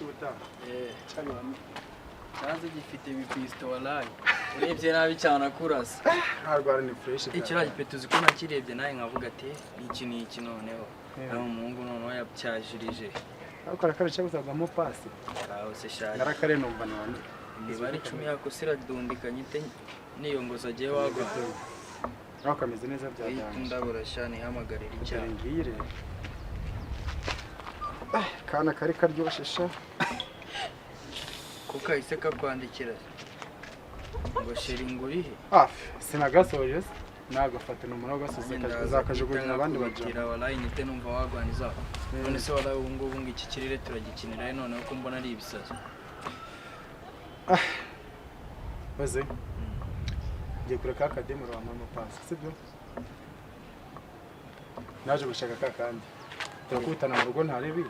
cy'ubutaha cyane cyaze gifite ibipisto wallahi urebye nabi cyane akurasa harwara ni fresh ikira gipeto ziko nakirebye naye nkavuga ati iki noneho aho umuhungu noneho yacyajirije ariko arakarica guzagamo pasi aho se shaje narakare numva none ibari 10 yako siradundikanye ite niyongoza agiye wagwa aho kameze neza byadanje ndabura shani hamagarira icyaha ngire kana kari karyoshesha kuka iseka kwandikira ngo sheri ngurihe sinagasoje nagafata numero gasoze zakajugunya abandi bagira wallahi nite numva wagwaniza none se wallahi ubungubu ngiki kirire turagikinira none uko mbona ari ibisazo baze ngiye kureka akademo wa mama pasi sibyo naje gushaka kakandi turakutana mu rugo ntarebi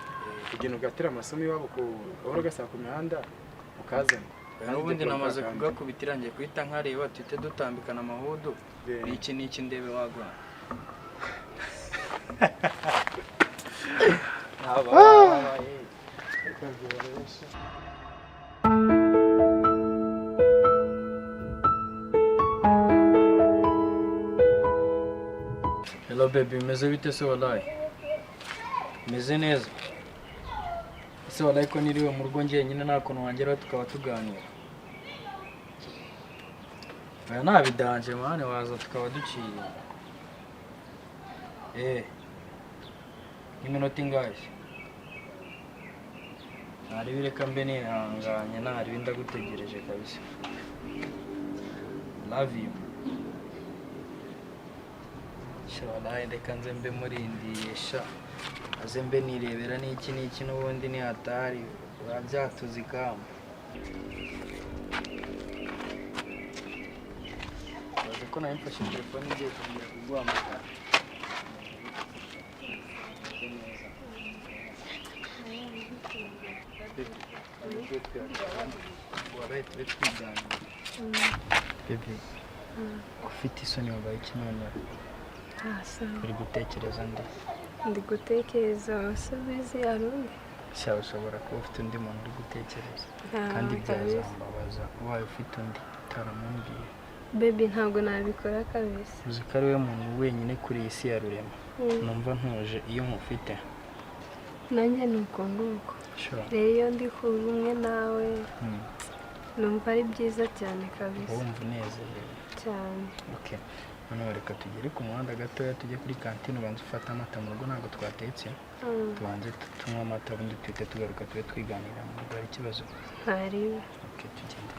kugenda ugatira amasomo iwabo ku bahora gasaka ku mihanda ukazana n'ubundi namaze kugakubitira ngiye kwita nkareba twite dutambikana amahudu n'iki ndebe wagwa Hello baby, meze bite se wallahi? Meze neza. Se wallahi ko niriwe mu rugo ngiye nyine nakuntu wangera tukaba tuganira. Aya nabidanje mane waza tukaba duciye. Iminota ingahe? Nari bireka mbe ni hanganye nari bindagutegereje kabisa. Love you. Wallahi reka nze mbe murindiye sha aze mbe nirebera n'iki n'ubundi ni hatari babyatuzikama baze ko nayo mfashe telefone ngiye kugira kuguhamagara wabaye tube twiganira bebe ufite isoni wabaye iki noneho uri gutekereza ndi gutekereza wasubize arundi sha ushobora kuba ufite undi muntu uri gutekereza kandi byazambabaza ubaye ufite undi utaramumbwiye baby ntabwo nabikora kabisa uzi ko ari we muntu wenyine kuri iyi si ya rurema numva ntuje iyo nkufite nanjye nuko nguko rero iyo ndi kumwe nawe numva ari byiza cyane kabisa wumva unezerewe cyane okay none reka tugere ku muhanda gatoya tujye kuri kantine ubanza ufata amata mu rugo ntabwo twatetse tubanze tunywa amata ubundi twite tugaruka tube twiganira mu rugo hari ikibazo hariwe okay tugende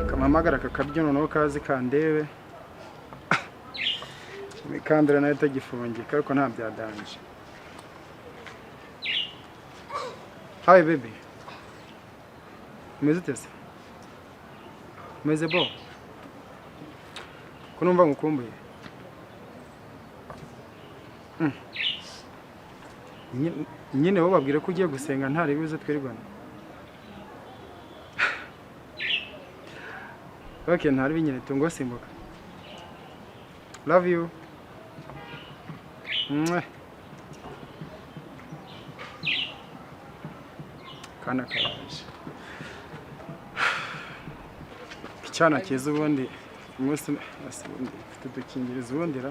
kamamagara kakabyo noneho kazi kandebe imikandira nayo itagifungika ariko nta byadanje. Hi baby. Umeze ute se? Umeze bo? Ko numva ngukumbuye. Nyine bo babwire ko ugiye gusenga ntari bibuze twirigwana. Okay, ntari binyine tungo simbuka. Love you. Kana karaje. Icyana cyiza ubundi umunsi ubundi mfite dukingiriza ubundira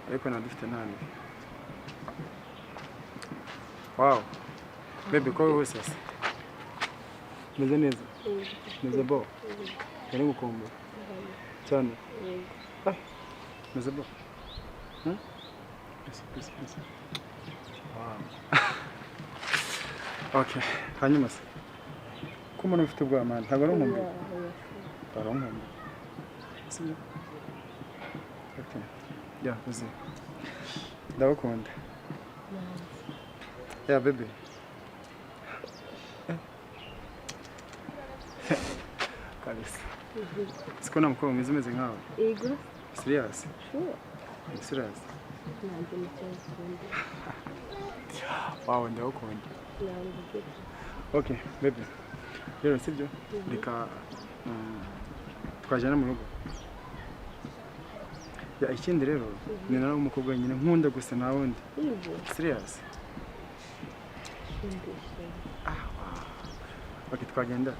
ariko nadufite nani. Wow. Baby ko wese se. Meze neza. Meze bo. Kari gukomba. Cyane. Meze bo. Yes. Wow. Okay, hanyuma se. Ko umuntu ufite ubwama ntabwo ari umuntu. Baronkombe. Sibyo. Okay. Yeah, uzi. Ndabakunda. Yeah, baby. Kabisa. Siko namukobwa mwiza umeze nkawe. Yego. Serious? Sure. Serious? Nanjye mucyakunda. Wow, ndabakunda. Okay, baby. rero sibyo reka twajyana mu rugo ya ikindi rero ni nawe umukobwa nyine nkunda gusa nta wundi serious okay twagenda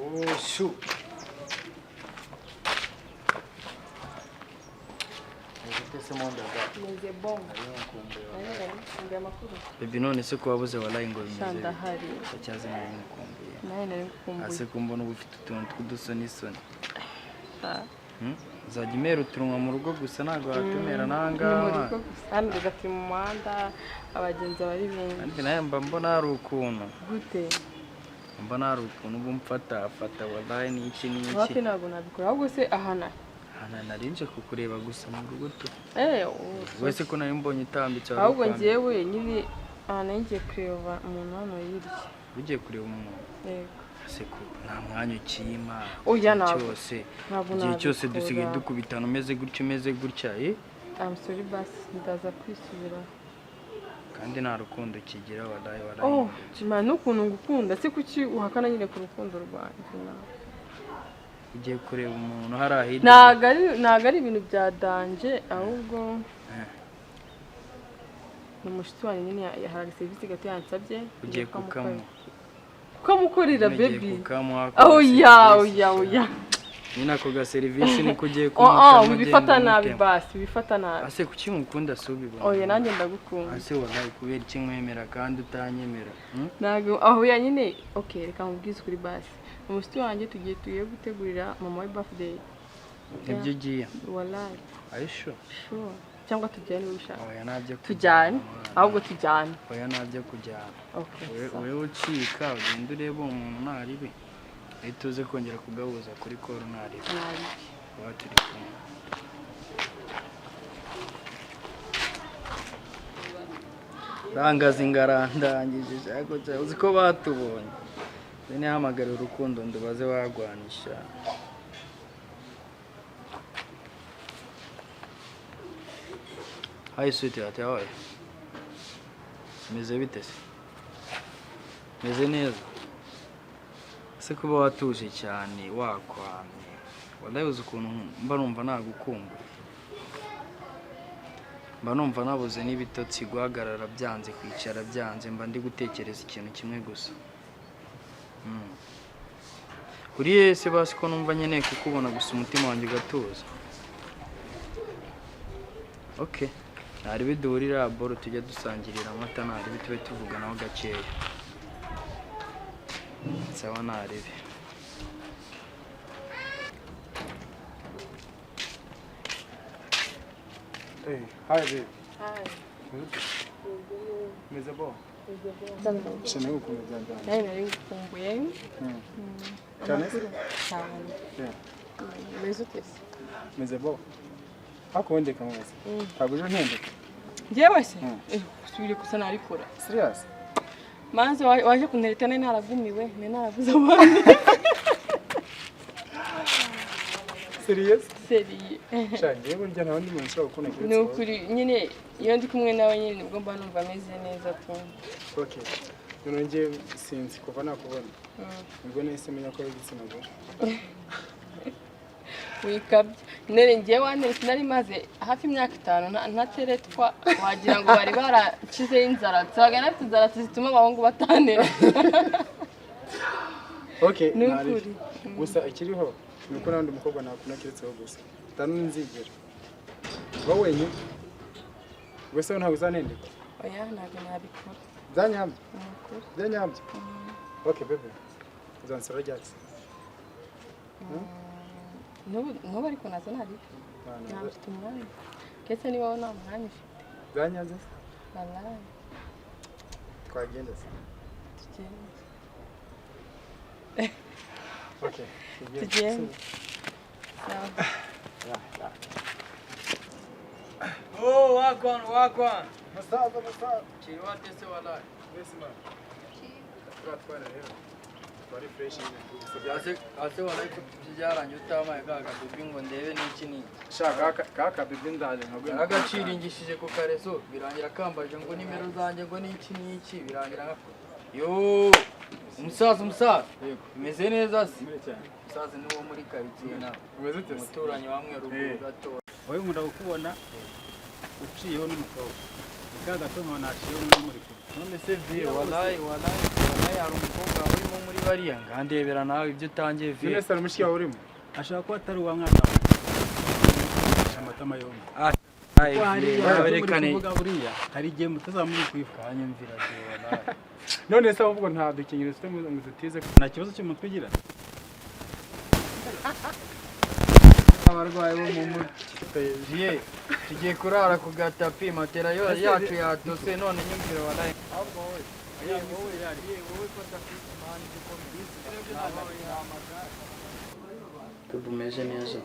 Oh shoot. Baby none se ko wabuze wallahi ngo bimeze Shandahari cyaze nari ngukumbuye nawe nari ngukumbuye ase kumbona uba ufite utuntu tw'udusoni soni uzajya umera uturunwa mu rugo gusa ntabwo watumera nangaha hano ugati mu muhanda abagenzi bari benshi kandi nawe mba mbona hari ukuntu gute mbona hari ukuntu uba umfata wallahi ni iki hafi ntabwo nabikora ahubwo se ahana narinje kukureba gusa mu rugo tu wese ko nari mbonye utambitse ahubwo njyewe nyine nari ngiye kureba umuntu hano yirya ugiye kureba umuntu yego ase ko nta mwanya ukiyima cyose igihe cyose dusigaye dukubitana umeze gutya I'm sorry basi ndaza kwisubira kandi nta rukundo kigira wallahi man n'ukuntu ngukunda se kuki uhakana nyine ku rukundo rwanjye nawe ugiye kureba umuntu hari ahita ntago ari ibintu bya danje ahubwo ni umushyitsi wanjye nyine yahaga serivisi gato yansabye ugiye kukamukorera baby oya nyine ako ga serivisi niko ugiye kumukorera bifata nabi basi bifata nabi ase kuki mukunda so ubibona oya nanjye ndagukunda ase wallahi kubera iki nkwemera kandi utanyemera ntago aho ya nyine okay reka mubwize kuri basi umushyitsi wanjye tugiye gutegurira mama we birthday ibyo ugiye wallahi are you sure cyangwa tujyane ushaka oya nabyo tujyane ahubwo tujyane oya nabyo kujyana okay wewe ucika ugenda ureba umuntu ntaribe tuze kongera kugahuza kuri call ntaribe kuba turi kumwe rangaza ingarandangije cyako uzi ko batubonye ni hamagara urukundo ndubaze wagwanisha Hi sweetheart, how are you? Meze bite se? Meze neza? Se kuba watuje cyane wakwamye. Wallahi uzi ukuntu mba numva nagukumbuye. Mba numva nabuze n'ibitotsi guhagarara byanze kwicara byanze mba ndi gutekereza ikintu kimwe gusa. Kuri yese basi ko numva nkeneye kukubona gusa umutima wanjye ugatuza. Okay. Nari bidurira boro tujya dusangirira amata nari bitwe tuvuganaho gakeya. Sawa naribi. Hey, hi babe. Hi. Meze bo. Shana ukuntu byanda. nari ngukumbuye Cyane? cyane meze utese Meze bo. Hako wende kamwese. Ntabwo uje ntendeka. njyewe se usubire gusa narikora Serious? manze waje kunereta nari naragumiwe nari naraguze abandi Serious? seriye Cyane burya nta wundi muntu ushobora gukunda kuri ni ukuri nyine iyo ndi kumwe nawe nyine nibwo mba numva ameze neza tu Okay. None ngiye sinzi kuva nakubona. Nibwo nahise menya ko ari igitsina gore. wikabye nere ngiye waneretse nari maze hafi imyaka 5 ntateretwa wagira ngo bari baracize inzara tsaga nafite inzara zituma abahungu batanera Okay, ni ukuri gusa ikiriho nuko nandi umukobwa nakuna kiretseho gusa nzigera wowe wenyine wese ntabwo uzanendeka oya ntabwo nabikora byanyambye okay baby uzansara ryatsi nubu ariko nazo nari nafite umwanya kese niba nta mwanya ufite byanyambye wallahi twagenda se okay tugende Oh, wagwan. musaza Kiriwa dese wallahi. mbese man turatwara rero twari fresh Ase wallahi ko byarangiye utamaye kaga bibi ngo ndebe n'iki ni. shaka kaka bibi ndaje nkagwe Agaciringishije ku karezo birangira kambaje ngo nimero zanjye ngo n'iki birangira yo umusaza yego imeze neza si muri cyane umusaza ni wo muri quartier na umeze ute umuturanyi wamwe ruguru gato wowe nkunda kukubona uciyeho n'umukobwa ikaga to nkona aciyeho n'undi muri kumwe none se vie wallahi hari umukobwa urimo muri bariya ngandebera nawe ibyo utangiye vie none sara mushiki wawe urimo ashaka ko atari uwa mwana wawe amatama yombi baberekane kuvuga buriya hari igihe mutazamuri kwifuka anyumvira vie wallahi none se uvuga nta dukinyiro ufite ngo dutize nta kibazo cy'umutwe ugira abarwayi bo mu mutwe vie tugiye kurara ku gatapi matera yacu yatose none nyumvira wallahi umeze neza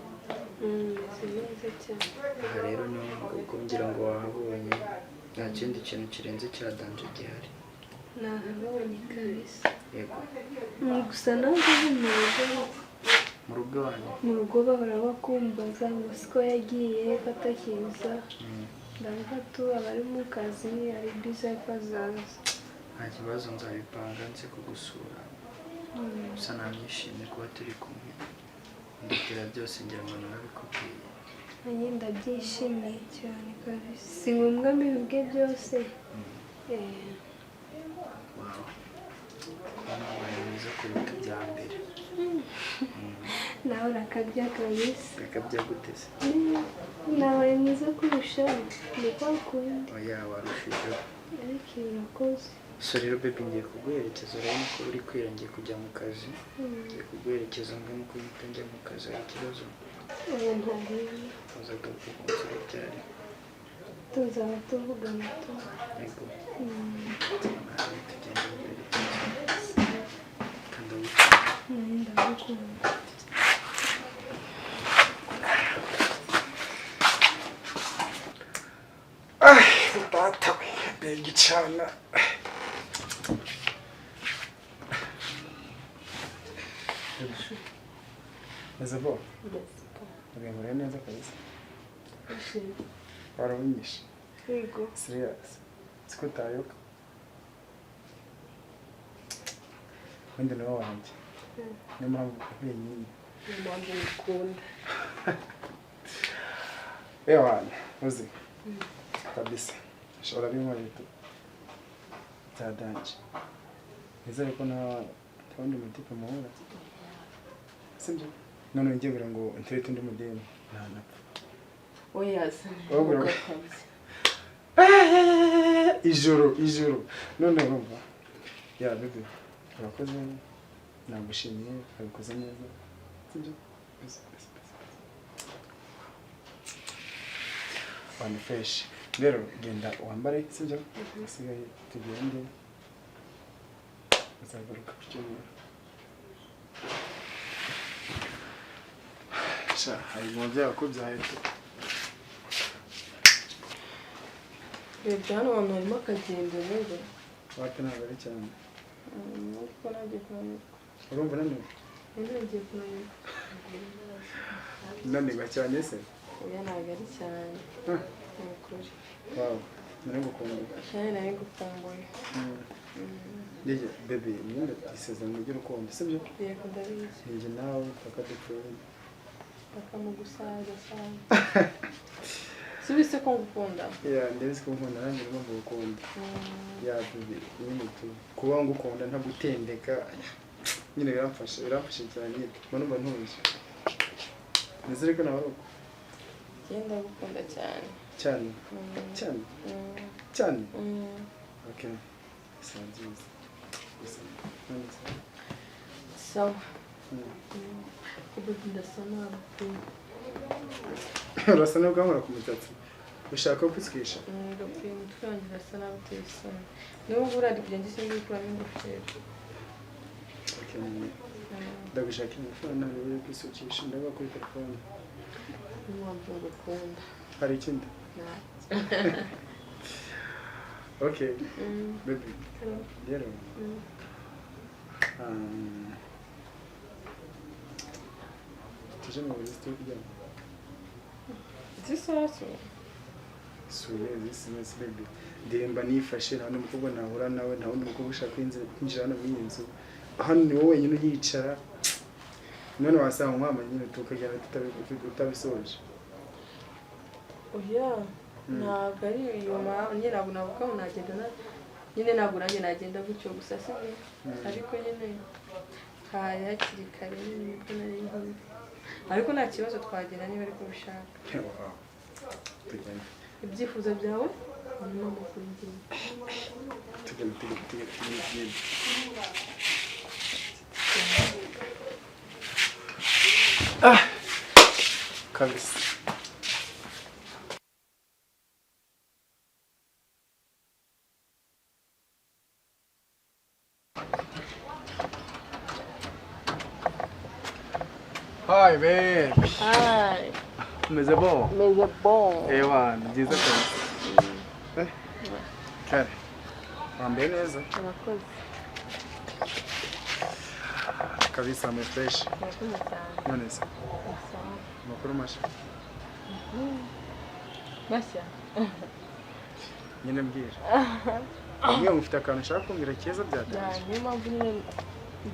neza cyane. aha rero niho ngo ngira ngo wahabonye nta kindi kintu kirenze cya danje gihari nahabonye kabisa yego gusa nanjye mu rugo wanyu mu rugo bahora bakumbaza ngo siko yagiye ko atakiza ndavuga tu abari mu kazi ari bize ko azaza nta kibazo nzabipanga nze kugusura gusa namwishimiye kuba turi kumwe ndekera byose ngira ngo narabikubwiye nanjye ndabyishimiye cyane kabisa si ngombwa mbivuge byose wawe wabaye mwiza kuruta ibya mbere nawe urakabya kabisa gakabya guteze nabaye mwiza kurushaho ni kwa kundi oya warushijeho ariko iyo urakoze so rero baby ngiye kuguherekeza urabona ko uri kwira ngiye kujya mu kazi ngiye kuguherekeza ngo nuko uhita njya mu kazi hari ikibazo ubu ntarebe uzaga kukunsura byari tuzaba tuvugana tu yego nawe tugenda imbere kandi awukunda nanjye ndagukunda data we mbega icana meze bo uremure neza kabisa warabinyishe yego serious siko utayoka wenda niwe wanjye niyo mpamvu wenyine impamvu ngukunda ewana uzi kabisa ushobora bimwe bya danje nizere ko nta wundi mutipe muhura sibyo none ngiye kugira ngo nterete undi mudeni ntanapfa oyaza ijoro none urumva ya bebe urakoze nagushimiye wabikoze neza sibyo wani fresh rero genda wambare sibyo asigaye tugende uzagaruka ku cyumweru sha hari umubyeyi wakubyaye tu rebye hano hantu harimo akagendo rero wapi ntabwo ari cyane ariko nagiye kunanirwa urumva unaniwe nagiye kunanirwa unanirwa cyane se oya ntabwo ari cyane ni ukuri wawe nari gukumbuka cyane nari gukumbuye Yeje bebe nimba isezerano ry'urukundo sibyo yego ndabizi ninjye nawe paka dupfuye bakamugusaza cyane subise ko ngukunda ya ndetse ko nkunda nanjye ngomba gukunda ya bebe nyine kuba ngukunda ntagutendeka nyine biramfasha cyane mbona numva ntuje nizere ko nawe uko genda gukunda cyane cyane cyane cyane okay sanziza sawa ubu ndasa nabi urasa nubwo nkora ku musatsi ushaka kwisukisha ngapfuye umutwe wanjye urasa nabi uteye isoni n'ubu urari kugenda isi ngikuramo ingofero ndagushakira amafaranga ntabwo yo kwisukisha ndavuga kuri telefone n'impamvu ngukunda hari ikindi Okay. Baby. Hello. Rero. Tuje mu buzito kuryama. zisoso Suye this baby. Ndemba nifashe nta n'umukobwa nahura nawe nta wundi mukobwa ushaka kwinjira hano muri iyi nzu. Hano ni wowe wenyine uhicara. None wasanga umwama nyine tukagera tutabisoje. oya ntabwo ari inyuma nyine ntabwo navuga ngo nagenda nyine ntabwo nanjye nagenda gutyo gusa si ariko nyine hari hakiri kare nyine nibwo nari nkuru ariko nta kibazo twagenda niba ariko bishaka ibyifuzo byawe ni amakuru ngiye kabisa. Hi babe. Hi, Meze bon? meze bon. Ewa, ni byiza kabisa. Kare. Wambaye neza? Murakoze. Kabisa me fresh. Murakoze cyane. None se. Sawa. Makuru masha. Mashya. Nyine mbwira. Mwe mufite akantu ushaka kumbwira keza byatangiye. Niyo mpamvu nyine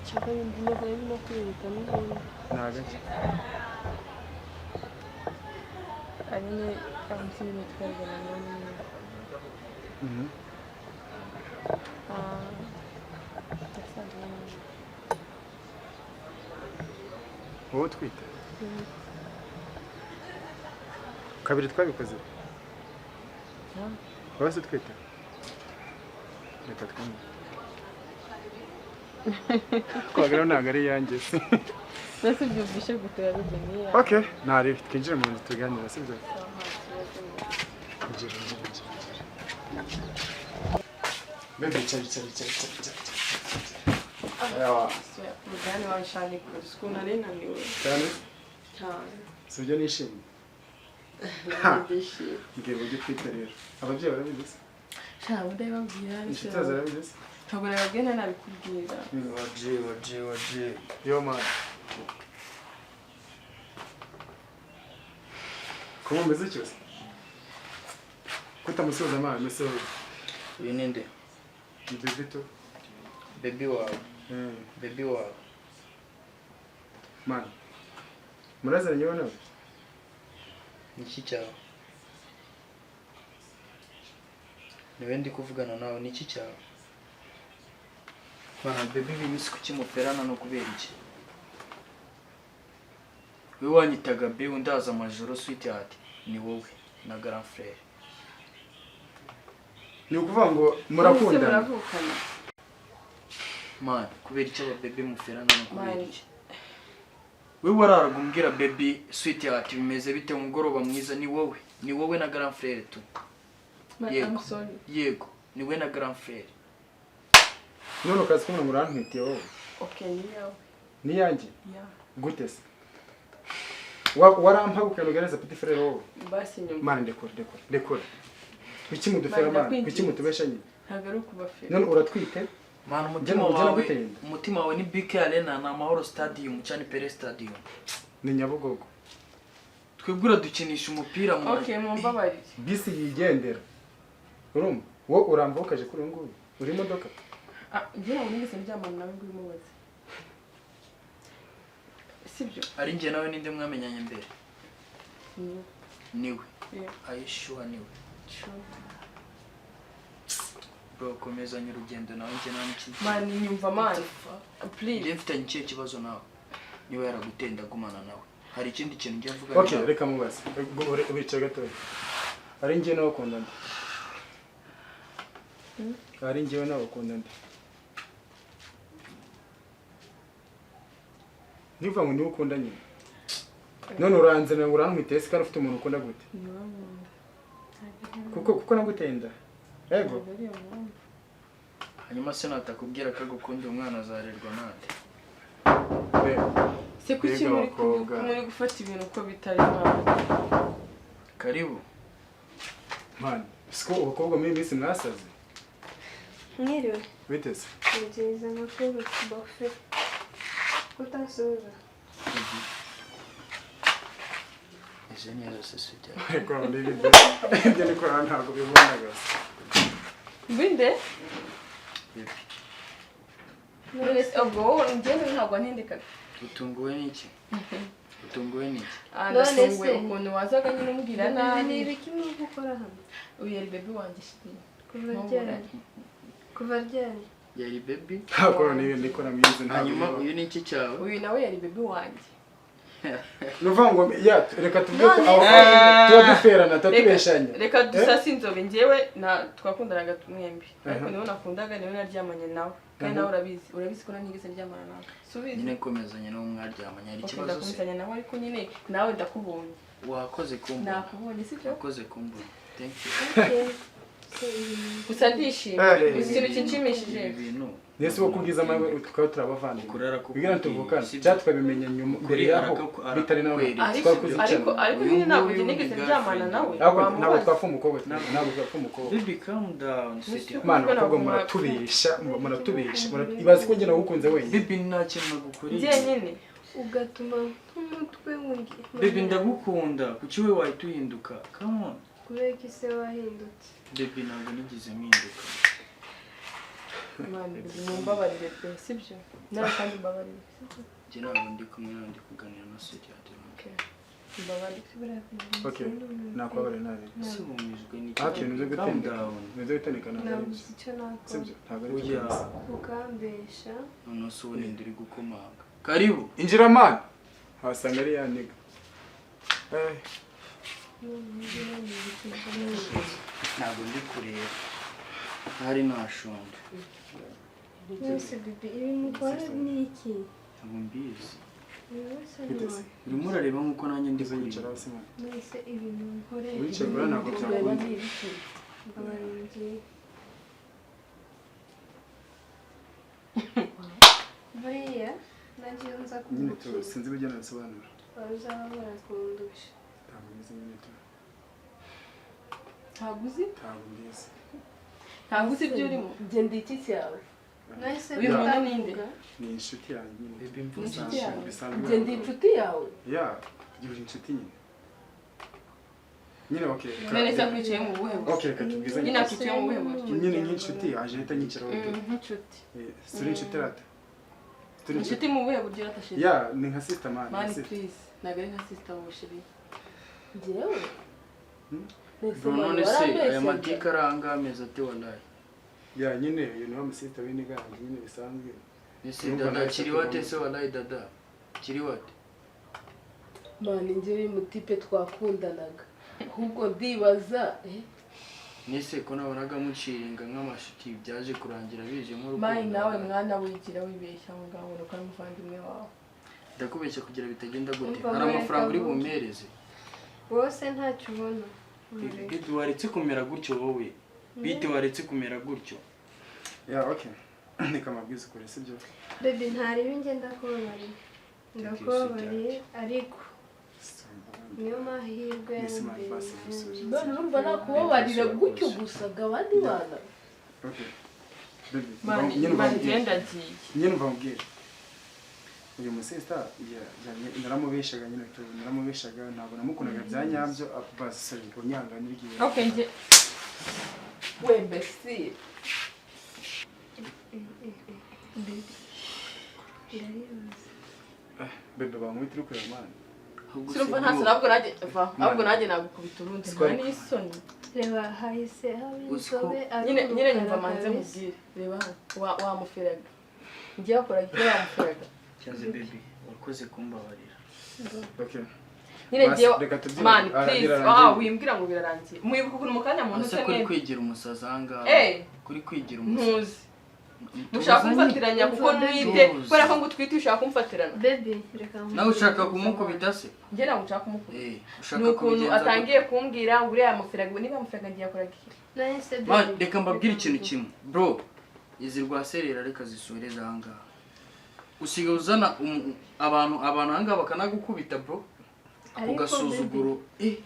nshaka ndimo kwiruka n'ibindi. Nagake. Ari nyine amunsi nyine twarigana n'umuntu. Wowe twite? Kabiri twabikoze. Wowe se twite? Reka twumve. Kwagera ntabwo ari yanjye se. Nasi byumvishe gutera bigeniye. Okay, ntari twinjire mu nzu tuganira sibyo? Injira. Bebe cyari. Yawa. Mugani wawe shani kuko nari naniwe. Cyane? Cyane. Sibyo nishimye. Ndishimye. Ngiye ujye twite rero. Ababyeyi barabizi se? Cyane ndababwira Inshuti zarabizi se? ntabwo nababwira nabikubwira. Waje. Yo man. Comment umeze cyose? Kutamusoza amana meso. uyu ni nde? Ni bebito. Baby wawe. Baby wawe. Man. Murazanye wowe nawe? Niki cyawe? Niwe ndi kuvugana nawe niki cyawe? Bana baby bimisi kukimuperana no kubera iki? We wanyitaga be undaza amajoro sweetheart ni wowe na grand frère. Ni ukuvuga ngo murakundana. Muravukana. Man, kubera icyo aba baby muferana no kubera iki? We wararaga umbwira baby sweetheart bimeze bite umugoroba mwiza ni wowe na grand frère tu. I'm sorry. Yego, ni we na grand frère. None ukazi kumwe murantwitiye wowe. Okay, ni yawe. Ni yanjye. Yeah. Gute se? Warampa ukanugereza petit frère wowe. Basi nyuma. Man ndekora. Kuki mudufera man? Kuki mutubesha nyine? Ntabwo ari ukubafera. None uratwite? Man, umutima wawe ni BK Arena na Amahoro Stadium cyane Pele Stadium. Ni Nyabugogo. Twebwe dukinisha umupira mu. Okay, mumbabarire. Bisi yigendera. Urumva? Wowe uramvukaje kuri nguyu. Uri imodoka? Ngira ngo nigeze ndyamana nawe ngo umubaze. Sibyo. Ari nge nawe ninde mwamenyanye mbere? Niwe. Yeah. Ayishuha niwe. Sure. Bro, komezanya urugendo nawe nge nta n'ikindi. Man, nyumva man. Please. Nge mfitanye ikihe kibazo nawe? Niba yaragutenda gumana nawe. Hari ikindi kintu ngiye mvuga. Okay, reka mubaze. Ubice gatoya. Ari nge nawe ukunda nde? Ari ngewe nawe ukunda nde? Nivuga ngo niwe ukunda nyine. None uranze na urantwite ese kandi ufite umuntu ukunda gute? Kuko nagutenda. Yego. Hanyuma se natakubwira ko agukunda umwana azarerwa nande. Se kuki muri gufata ibintu uko bitari mwana? Karibu. Man, siko ubukobwa muri bisi mwasaze. Mwiriwe. Biteze. Nigeze amakuru bofe. Utasuza. Ese ni yose sujya. Ariko n'ibyo ibyo niko ntabwo bibona gusa. Binde? None ubwo ngende ntabwo ntindikaga. Utunguwe n'iki? Utunguwe n'iki? None ukuntu wazaga nyine umbwira nabi. Ni ibiki muri gukora hano? Uyu yari baby wanjye shiti. Kuva ryari? Yari baby? Ntabwo niko namize ntabwo. Hanyuma uyu ni iki cyawe? Uyu nawe yari baby wanjye. Nuvuga ngo ya reka tuvuge ko tuba duferana tutubeshanya. Reka dusase inzobe njyewe na twakundanaga mwembi. Ariko niwe nakundaga niwe naryamanye nawe. Kandi nawe urabizi ko nigeze ndyamana nawe. Subize. Nyine komezanye no mwaryamanye ari ikibazo se. Ndakomezanya nawe ariko nyine nawe ndakubonye. Wakoze kumbona. Nakubonye sibyo? Wakoze kumbona. Thank you. Okay. Gusa ndishimye. Ikintu kinshimishije. Ibintu. Nese wo kubwiza amawe tukaba turabavandimwe. Kurara ko. Bigira tuvukana. Cyatwabimenya nyuma mbere yaho bitari nawe. Ariko nyine ntabwo nigeze ndyamana nawe. Ntabwo twapfa umukobwa. Ntabwo twapfa umukobwa. Baby calm down. Mana ntabwo muratubesha. Ibaze ko njye nagukunze wenyine. Baby nta kintu nagukuriye. Njye nyine. Ugatuma nk'umutwe wundi. Baby ndagukunda. Kuki we wahita uhinduka? Come on. Kubera ko ise wahindutse. Baby ntabwo nigeze mpinduka. Mwana mumbabarire pe sibyo? Nawe kandi mbabarire. Njye ntabwo ndi kumwe nawe ndi kuganira na Sujya. Okay. Mbabarire. Okay. Nakwabare nabi. Ese bumijwe n'iki? Ati nizo gutendeka. Nizo gutendeka nabi. Ntabwo icyo nakora. Sibyo? Ntabwo ari Oya. Ukambesha. None se ubu ndi gukomanga. Karibu. Injira man. Wasanga ari ya nigga. Ntabwo ndi kureba. Hari nashonje. Nese bibi ibi mukora ni iki? Ntabwo mbizi. Nese Urimo urareba nk'uko nanjye ndi Yicara kureba. hasi man. nese ibintu nkoreye. Wicara ntabwo byakunda. Mbabarire. Buriya nagiye nza Nyine kugukiza. sinzi ibyo nabisobanura. Bazaba barakundusha. Ntabwo mbizi nyine tu. Ntabwo uzi? Ntabwo mbizi. Ntabwo uzi ibyo urimo? Njye ndi iki cyawe? Nese Uyu muntu ni nde? Ni inshuti yanjye nyine. Baby Ni mvuze. inshuti yawe? Bisanzwe. Njye ndi inshuti yawe? Ya, uri inshuti nyine. Nyine okay. None se akwicaye mu buhe buryo? Okay, katubwiza Nyine akwicaye mu buhe buryo? nyine nk'inshuti aje ahita nyicira wowe. Nk'inshuti. Turi inshuti rata. Turi Inshuti mu buhe buryo uratashije? Ya, ni nka sister man. Mani please. Ntabwo ari nka sister wawe shiri. Njyewe? Bro none se aya matika aranga amezi ate wallahi. Ya nyine uyu ni wa musita w'iniganje nyine bisanzwe. Ese dada kiri wate se wallahi dada. Kiri wate? Mani njyewe mutipe twakundanaga. Ahubwo ndibaza Nese ko nabonaga muciringa nk'amashuti byaje kurangira bije nk'urukundo. Mani nawe mwana wigira wibeshya aho ngaho nuko ari umuvandimwe wawe. Ndakubeshya kugira bitagenda gute. Hari amafaranga uri bumereze. Wose ntacyo ubona. Bibi waretse kumera gutyo wowe. Bite waretse kumera gutyo. Ya okay. Nika mabwiza kure sibyo. Baby ntari ngenda kubabariye. Ndakubabariye ariko niyo mahirwe yanjye. None urumva nakubabarira gutyo gusa abandi bana. Okay. Baby, Mani genda giye. nyine mvambwira. Uyu musista naramubeshaga nyine naramubeshaga ntabwo namukundaga bya nyabyo basi unyanga n'igihe. Okay nje. Wembesi. Bebe bamwita uri kureba mani. Sirumva ntase nabwo nanjye nagukubita urundi nta n'isoni. Reba hahise haba inzobe Nyine nyumva manze mubwire. Reba wamuferaga. Ngiye wakora iki wamuferaga. Cyaze baby wakoze kumbabarira. Okay. Nyine ngiye man please wimbwira ngo birarangiye. Mwibuka ukuntu mukanya muntu se kuri kwigira umusaza hanga. Kuri kwigira umusaza. Ntuzi. Mushaka kumfatiranya kuko nwite kubera ko ngutwite ushaka kumfatirana. Baby reka nawe ushaka kumukubita se? Njye nawe ushaka kumukubita. Ushaka nukuntu atangiye kumbwira ngo uriya amuferaga niba amuferaga ngiye akora iki. Reka mbabwire ikintu kimwe bro. Izi rwaserera reka zisoreza hanga. Usiga uzana abantu hanga bakanagukubita bro. Ugasuzuguro Baby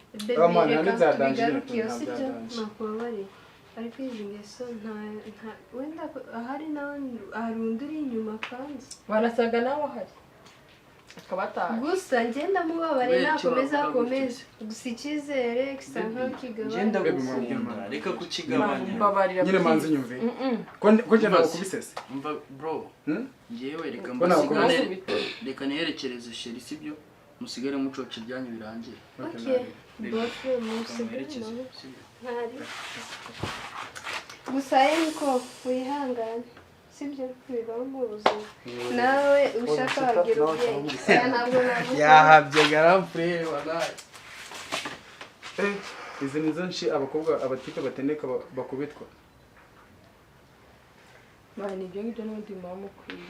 reka tubigarukiye sibyo nakubabariye. ariko izi ngeso wenda ahari nawe hari undi uri inyuma kandi barasaga nawe ahari akaba ataje gusa ngenda mubabare Kubera nakomeza icyo bavuga akomeze gusa icyizere gisa nkaho kigabanya ngenda Baby, gukunda mama. reka kukigabanya mbabarira nyine manzi nyumve ko njye ntabwo kubisese umva bro ngewe reka Ko ntabwo mbasigare reka niherekereze sheri sibyo musigare mucoca ibyanyu birangiye okay bofe musigare muherekeze nawe sibyo ntari gusa niko wihangane sibyo bibaho mu buzima nawe ushaka wagira ubwenge ntabwo nagusaba yahabye garampure wanaye izi nizo nshi abakobwa abatipe batendeka bakubitwa mani ibyo ngibyo n'ubundi muba mukwiye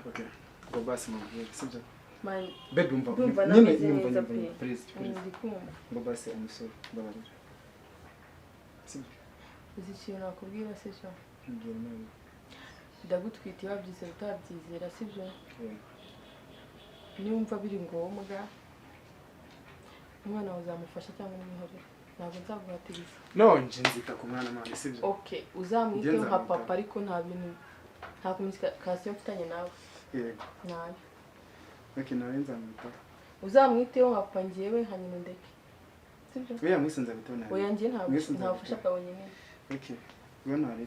okay ngo basi mubwire sibyo mani baby umva ndumva nyine nameze nyumva neza nyumva pe please please ndi kumva ngo basi umusore mbabarira sibyo uzi ikintu nakubwira se cyo mbwira inama ndagutwite wabyizera utabyizera sibyo Yeah. niwumva biri ngombwa umwana wawe uzamufasha cyangwa umwihorere ntabwo nzaguhatiriza nonje nzita ku mwana mwana sibyo okay uzamwiteho Njye nka nzamwitaho. papa ariko nta bintu nta komunikasiyo mfitanye nawe yego nayo okay nawe nzamwitaho uzamwiteho nka papa njyewe hanyuma ndeke sibyo oya mwese nzabitaho nawe oya njye ntabwo Mwese nzabitaho. ntabufasha bwawe nyine okay ubona ari